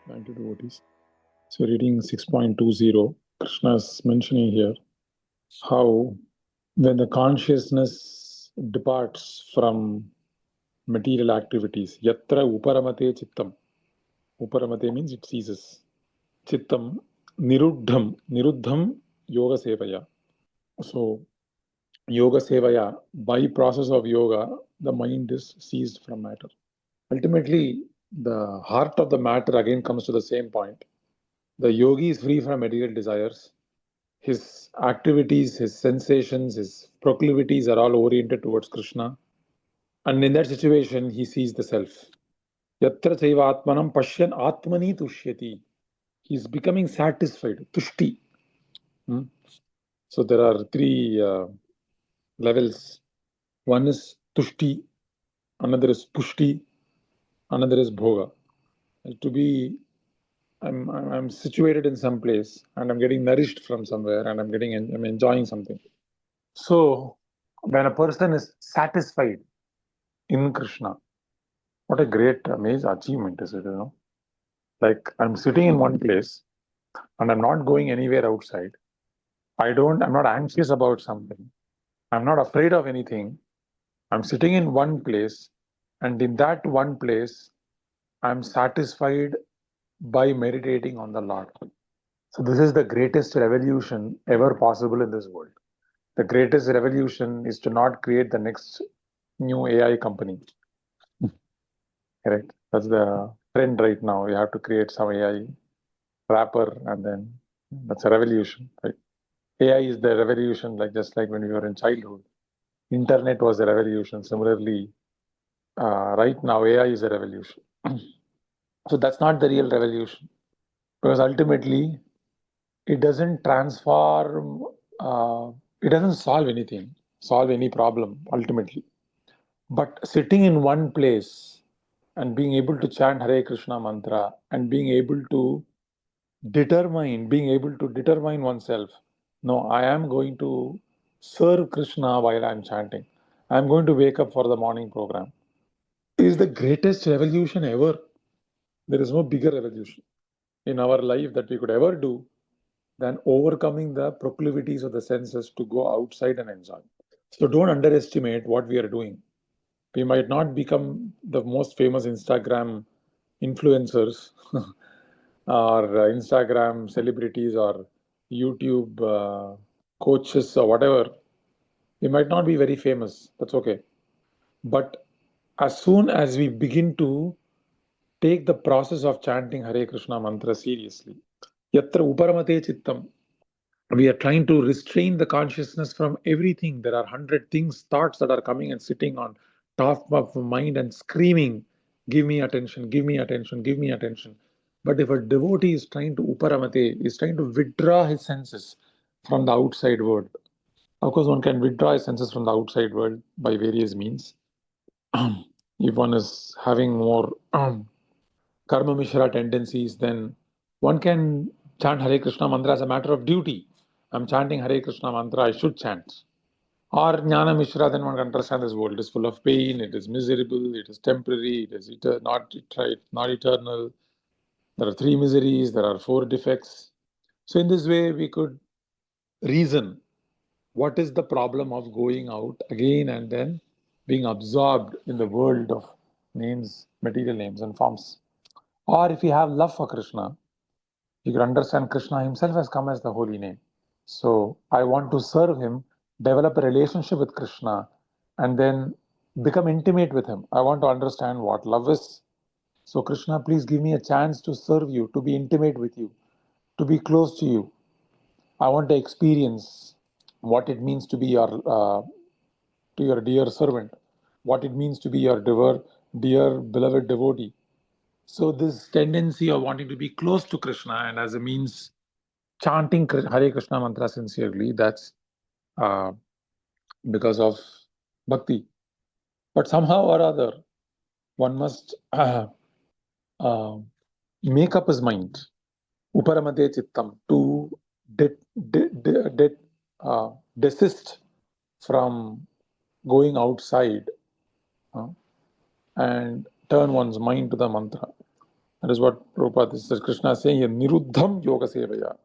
Thank you, devotees. So, reading 6.20, Krishna is mentioning here how when the consciousness departs from material activities, yatra uparamate chittam. Uparamate means it ceases. Chittam, niruddhaṁ, yoga-sevayā. So, yoga-sevayā, by process of yoga, the mind is ceased from matter. Ultimately, the heart of the matter again comes to the same point. The yogi is free from material desires. His activities, his sensations, his proclivities are all oriented towards Krishna. And in that situation, he sees the self. Yatra caivātmanāṁ paśyann ātmani tuṣyati. He is becoming satisfied. Tushti. So there are three levels. One is tushti, another is pushti, another is bhoga. To be I'm situated in some place and I'm getting nourished from somewhere and I'm enjoying something. So when a person is satisfied in Krishna, what a great, amazing achievement is it, you know? Like I'm sitting in one place and I'm not going anywhere outside. I'm not anxious about something. I'm not afraid of anything. I'm sitting in one place, and in that one place, I'm satisfied by meditating on the Lord. So this is the greatest revolution ever possible in this world. The greatest revolution is to not create the next new AI company. Correct? That's the trend right now. You have to create some AI wrapper, and then that's a revolution, right? AI is the revolution, just like when we were in childhood. Internet was a revolution. Similarly, right now AI is a revolution. So that's not the real revolution, because ultimately it doesn't transform. It doesn't solve anything, solve any problem ultimately. But sitting in one place and being able to chant Hare Krishna mantra and being able to determine oneself, no, I am going to serve Krishna while I'm chanting. I'm going to wake up for the morning program. It is the greatest revolution ever. There is no bigger revolution in our life that we could ever do than overcoming the proclivities of the senses to go outside and enjoy. So don't underestimate what we are doing. We might not become the most famous Instagram influencers or Instagram celebrities or YouTube coaches or whatever. We might not be very famous. That's okay. But as soon as we begin to take the process of chanting Hare Krishna mantra seriously, yatra uparamate chittam, we are trying to restrain the consciousness from everything. There are 100 thoughts that are coming and sitting on top of the mind and screaming, give me attention, give me attention, give me attention. But if a devotee is trying to uparamate, is trying to withdraw his senses from the outside world. Of course, one can withdraw his senses from the outside world by various means. If one is having more karma mishra tendencies, then one can chant Hare Krishna mantra as a matter of duty. I'm chanting Hare Krishna mantra, I should chant. Or Jnana Mishra, then one can understand this world is full of pain, it is miserable, it is temporary, it is not eternal. There are 3 miseries, there are 4 defects. So in this way, we could reason what is the problem of going out again and then being absorbed in the world of names, material names and forms. Or if you have love for Krishna, you can understand Krishna himself has come as the holy name. So I want to serve him, develop a relationship with Krishna, and then become intimate with him. I want to understand what love is. So Krishna, please give me a chance to serve you, to be intimate with you, to be close to you. I want to experience what it means to be to your dear servant, what it means to be your dear beloved devotee. So this tendency of wanting to be close to Krishna and as a means chanting Hare Krishna mantra sincerely, that's because of bhakti. But somehow or other, one must make up his mind, uparamate chittam, to desist from going outside and turn one's mind to the mantra. That is what Prabhupada, this is Krishna saying here, niruddhaṁ yoga-sevayā.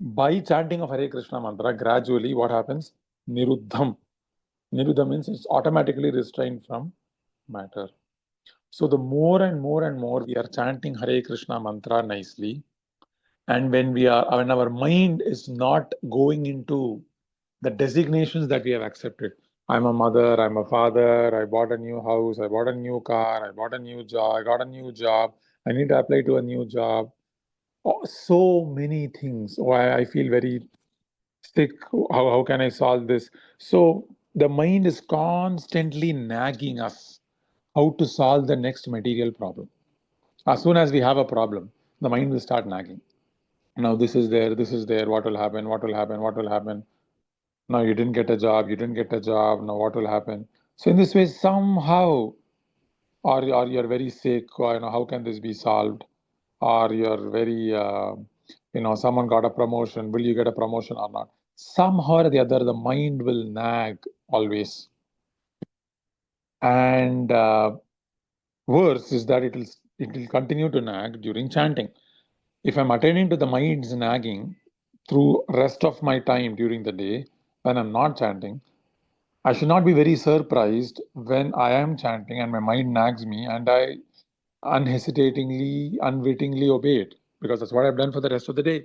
By chanting of Hare Krishna mantra, gradually what happens? Niruddhaṁ. Niruddha means it's automatically restrained from matter. So the more and more and more we are chanting Hare Krishna mantra nicely, and when our mind is not going into the designations that we have accepted. I'm a mother, I'm a father, I bought a new house, I bought a new car, I bought a new job, I got a new job, I need to apply to a new job. Oh, so many things. Oh, I feel very sick. How can I solve this? So the mind is constantly nagging us how to solve the next material problem. As soon as we have a problem, the mind will start nagging. Now this is there, what will happen, what will happen, what will happen? Now you didn't get a job, now what will happen? So in this way, somehow, or you're very sick, or how can this be solved? Or you're very, someone got a promotion, will you get a promotion or not? Somehow or the other, the mind will nag always. And worse is that it will continue to nag during chanting. If I'm attending to the mind's nagging through rest of my time during the day, when I'm not chanting, I should not be very surprised when I am chanting and my mind nags me and I unhesitatingly, unwittingly obey it, because that's what I've done for the rest of the day.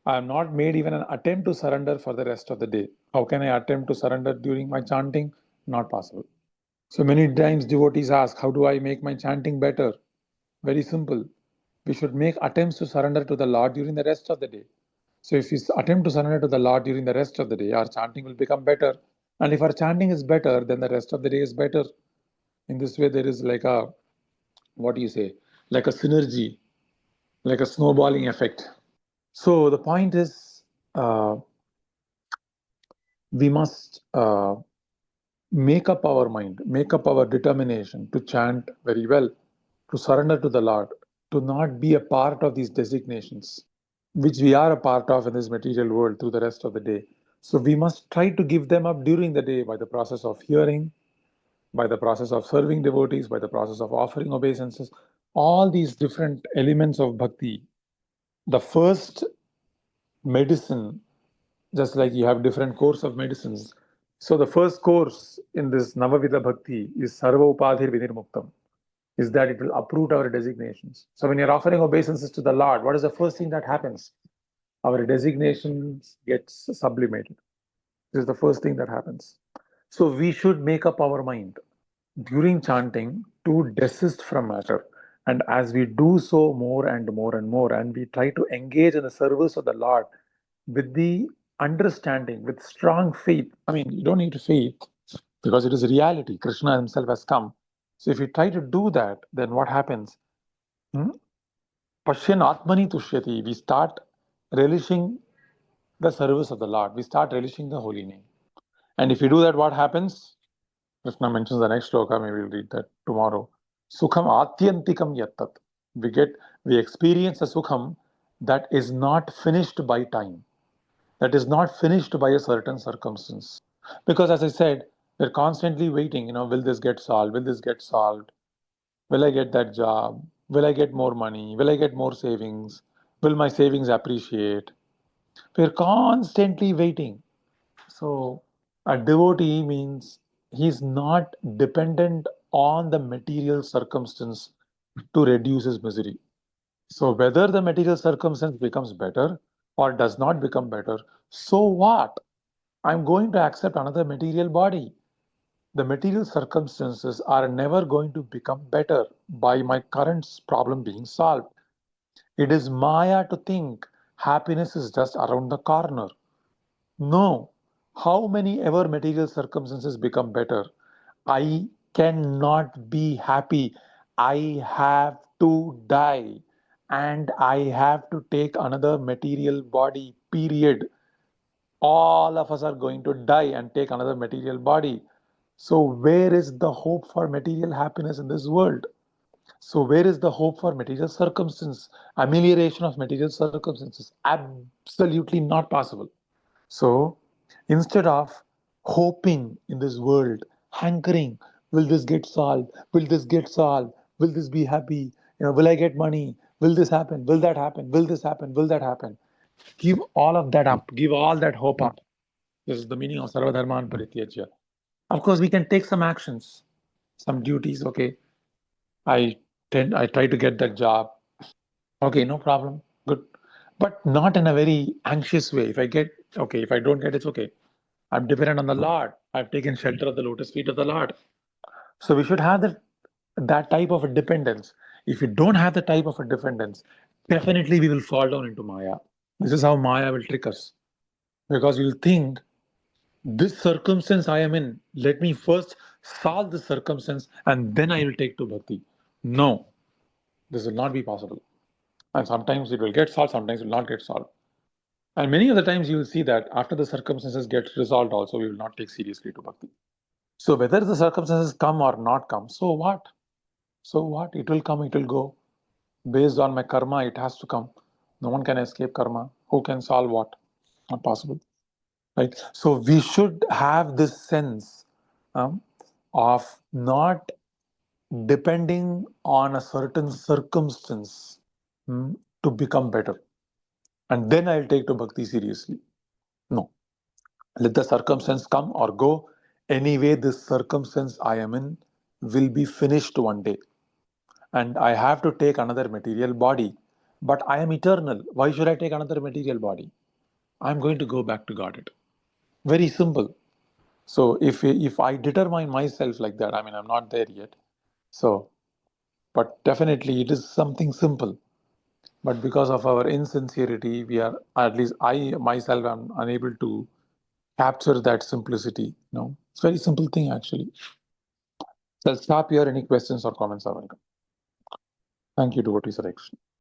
I have not made even an attempt to surrender for the rest of the day. How can I attempt to surrender during my chanting? Not possible. So many times devotees ask, how do I make my chanting better? Very simple. We should make attempts to surrender to the Lord during the rest of the day. So if we attempt to surrender to the Lord during the rest of the day, our chanting will become better. And if our chanting is better, then the rest of the day is better. In this way, there is like a, what do you say, like a synergy, like a snowballing effect. So the point is, we must make up our mind, make up our determination to chant very well, to surrender to the Lord, to not be a part of these designations, which we are a part of in this material world through the rest of the day. So we must try to give them up during the day by the process of hearing, by the process of serving devotees, by the process of offering obeisances, all these different elements of bhakti. The first medicine, just like you have different course of medicines. So the first course in this Navavida Bhakti is Sarva Upadhir Vinirmuktam, is that it will uproot our designations. So when you're offering obeisances to the Lord, what is the first thing that happens? Our designations gets sublimated. This is the first thing that happens. So we should make up our mind during chanting to desist from matter. And as we do so more and more and more, and we try to engage in the service of the Lord with the understanding, with strong faith. I mean, you don't need faith because it is reality. Krishna himself has come. So if you try to do that, then what happens? Paśyann ātmani tuṣyati. We start relishing the service of the Lord. We start relishing the holy name. And if you do that, what happens? Krishna mentions the next shloka, maybe we'll read that tomorrow. Sukham atyantikam yattat. We experience a sukham that is not finished by time, that is not finished by a certain circumstance. Because as I said, we're constantly waiting, will this get solved? Will this get solved? Will I get that job? Will I get more money? Will I get more savings? Will my savings appreciate? We're constantly waiting. So a devotee means he's not dependent on the material circumstance to reduce his misery. So whether the material circumstance becomes better or does not become better, so what? I'm going to accept another material body. The material circumstances are never going to become better by my current problem being solved. It is Maya to think happiness is just around the corner. No. How many ever material circumstances become better? I cannot be happy. I have to die. And I have to take another material body, period. All of us are going to die and take another material body. So where is the hope for material happiness in this world? So where is the hope for material circumstance, amelioration of material circumstances? Absolutely not possible. So instead of hoping in this world, hankering, will this get solved? Will this get solved? Will this be happy? Will I get money? Will this happen? Will that happen? Will this happen? Will that happen? Give all of that up. Give all that hope up. This is the meaning of sarvadharman parityajya. Of course, we can take some actions, some duties. Okay, I try to get that job. Okay, no problem. Good. But not in a very anxious way. If I don't get, it's okay. I'm dependent on the Lord. I've taken shelter of the lotus feet of the Lord. So we should have that type of a dependence. If you don't have the type of a dependence, definitely we will fall down into Maya. This is how Maya will trick us. Because you'll think, this circumstance I am in, let me first solve this circumstance and then I will take to bhakti. No, this will not be possible. And sometimes it will get solved, sometimes it will not get solved. And many of the times you will see that after the circumstances get resolved also, we will not take seriously to bhakti. So whether the circumstances come or not come, so what? So what? It will come, it will go. Based on my karma, it has to come. No one can escape karma. Who can solve what? Not possible. Right? So we should have this sense of not depending on a certain circumstance to become better. And then I'll take to bhakti seriously. No. Let the circumstance come or go. Anyway, this circumstance I am in will be finished one day. And I have to take another material body. But I am eternal. Why should I take another material body? I'm going to go back to Godhead. Very simple. So if I determine myself like that, I mean, I'm not there yet. So, but definitely it is something simple. But because of our insincerity, we are, at least I myself am unable to capture that simplicity. It's a very simple thing actually. So I'll stop here. Any questions or comments are welcome. Thank you, Devotee Selection.